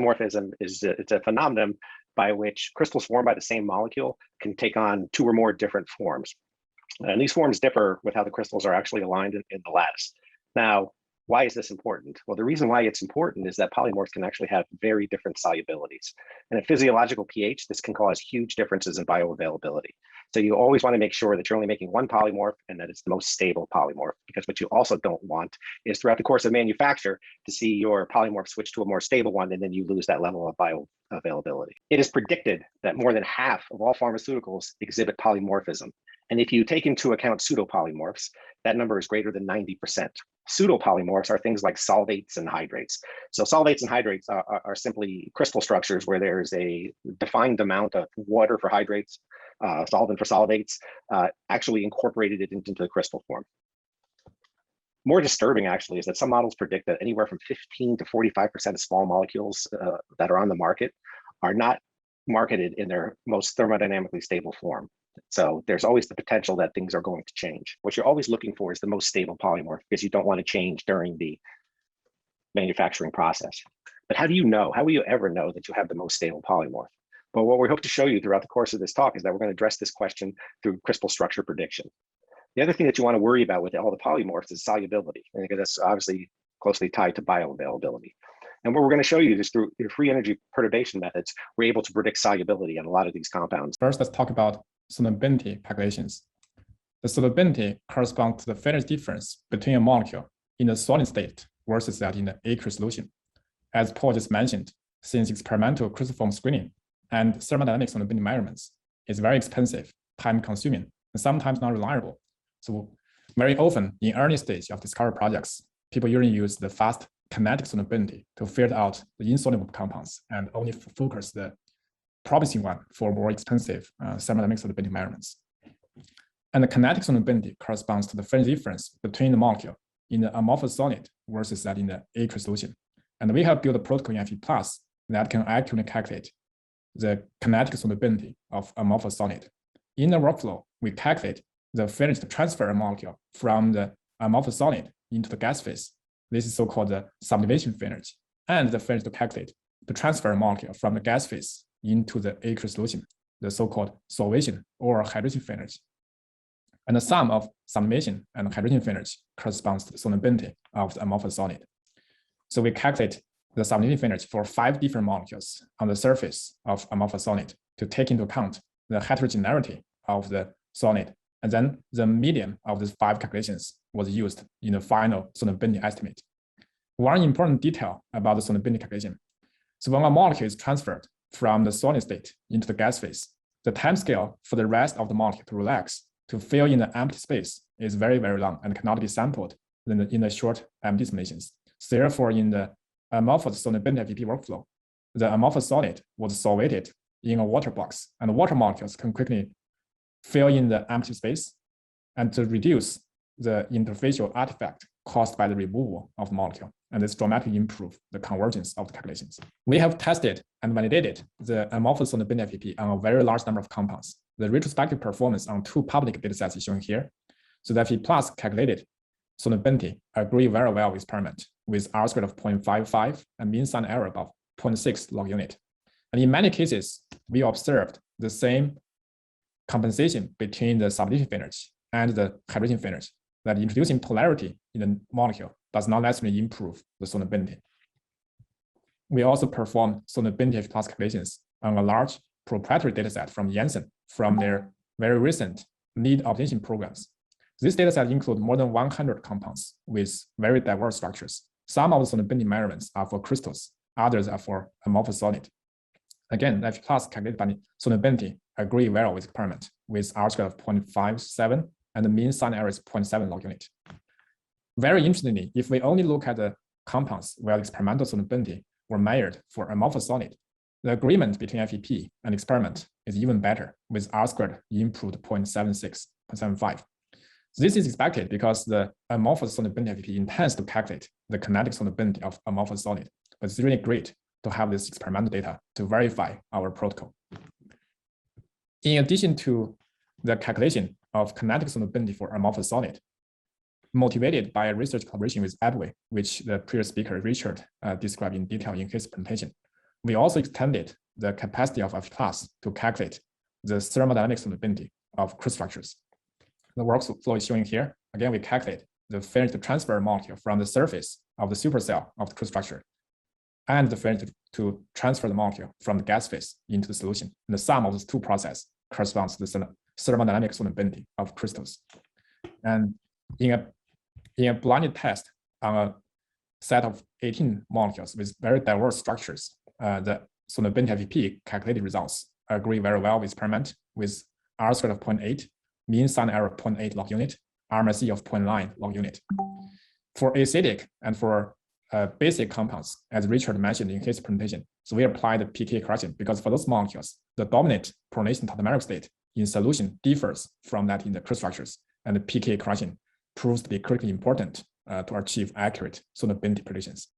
polymorphism is it's a phenomenon by which crystals formed by the same molecule can take on two or more different forms. And these forms differ with how the crystals are actually aligned in the lattice. Now, why is this important? Well, the reason why it's important is that polymorphs can actually have very different solubilities. And at physiological pH, this can cause huge differences in bioavailability. So you always want to make sure that you're only making one polymorph and that it's the most stable polymorph, because what you also don't want is throughout the course of manufacture to see your polymorph switch to a more stable one, and then you lose that level of bioavailability. It is predicted that more than half of all pharmaceuticals exhibit polymorphism. And if you take into account pseudopolymorphs, that number is greater than 90%. Pseudopolymorphs are things like solvates and hydrates. So solvates and hydrates are simply crystal structures where there's a defined amount of water for hydrates, solvent for solvates, actually incorporated it into the crystal form. More disturbing, actually, is that some models predict that anywhere from 15 to 45% of small molecules that are on the market are not marketed in their most thermodynamically stable form. So there's always the potential that things are going to change. What you're always looking for is the most stable polymorph, because you don't want to change during the manufacturing process. But how do you know? How will you ever know that you have the most stable polymorph? Well, what we hope to show you throughout the course of this talk is that we're going to address this question through crystal structure prediction. The other thing that you want to worry about with all the polymorphs is solubility, because that's obviously closely tied to bioavailability. And what we're going to show you is through free energy perturbation methods, we're able to predict solubility in a lot of these compounds. First, let's talk about solubility calculations. The solubility corresponds to the phase difference between a molecule in the solid state versus that in the aqueous solution. As Paul just mentioned, since experimental crystal form screening and thermodynamic solubility measurements is very expensive, time-consuming, and sometimes not reliable. So very often in early stage of discovery projects, people usually use the fast kinetic solubility to filter out the insoluble compounds and only focus the promising one for more expensive thermodynamic solubility measurements. And the kinetic solubility corresponds to the phase difference between the molecule in the amorphous solid versus that in the aqueous solution. And we have built a protocol in Fe+ that can accurately calculate the kinetic solubility of amorphous solid. In the workflow, we calculate the phase to transfer a molecule from the amorphous solid into the gas phase. This is so-called the sublimation phase, and the phase to calculate to transfer a molecule from the gas phase into the aqueous solution, the so-called solvation or hydration phase. And the sum of sublimation and hydration phase corresponds to the solubility of the amorphous solid. So we calculate the sublimation phase for 5 different molecules on the surface of amorphous solid to take into account the heterogeneity of the solid. And then the median of these 5 calculations was used in the final solubility estimate. One important detail about the solubility calculation. So when a molecule is transferred from the solid state into the gas phase, the time scale for the rest of the molecule to relax, to fill in the empty space is very, very long and cannot be sampled in the short empty simulations. So therefore, in the amorphous solubility FEP workflow, the amorphous solid was solvated in a water box, and the water molecules can quickly fill in the empty space and to reduce the interfacial artifact caused by the removal of the molecule, and this dramatically improve the convergence of the calculations. We have tested and validated the amorphous solubility FEP on a very large number of compounds. The retrospective performance on 2 public datasets is shown here. So the FE+ calculated solubility agree very well with experiment with R² of 0.55 and mean standard error above 0.6 log unit. And in many cases, we observed the same compensation between the sublimation phase and the hydration phase, that introducing polarity in the molecule does not necessarily improve the solubility. We also performed solubility FE+ calculations on a large proprietary dataset from Janssen from their very recent lead optimization programs. This dataset includes more than 100 compounds with very diverse structures. Some of the solubility measurements are for crystals, others are for amorphous solid. Again, FE+ calculated by solubility agree well with experiment with R² of 0.57 and the mean standard error is 0.7 log unit. Very interestingly, if we only look at the compounds where experimental solubility were measured for amorphous solid, the agreement between FEP and experiment is even better with R² improved 0.76, 0.75. This is expected because the amorphous solubility FEP intends to calculate the kinetic solubility of amorphous solid, but it's really great to have this experimental data to verify our protocol. In addition to the calculation of kinetic solubility for amorphous solid, motivated by a research collaboration with Edway, which the previous speaker, Richard, described in detail in his presentation, we also extended the capacity of F class to calculate the thermodynamic solubility of crystal structures. The workflow is showing here. Again, we calculate the affinity to transfer molecule from the surface of the supercell of the crystal structure and the affinity to transfer the molecule from the gas phase into the solution. And the sum of those two processes corresponds to the thermodynamic solubility of crystals. And in a blinded test on a set of 18 molecules with very diverse structures, the solubility FEP calculated results agree very well with experiment with R squared of 0.8, mean sign error of 0.8 log unit, RMSE of 0.9 log unit. For acidic and for basic compounds, as Richard mentioned in his presentation, so we applied the pK correction because for those molecules, the dominant pronation tautomeric state in solution differs from that in the crystal structures, and the pK correction proves to be critically important to achieve accurate solubility predictions.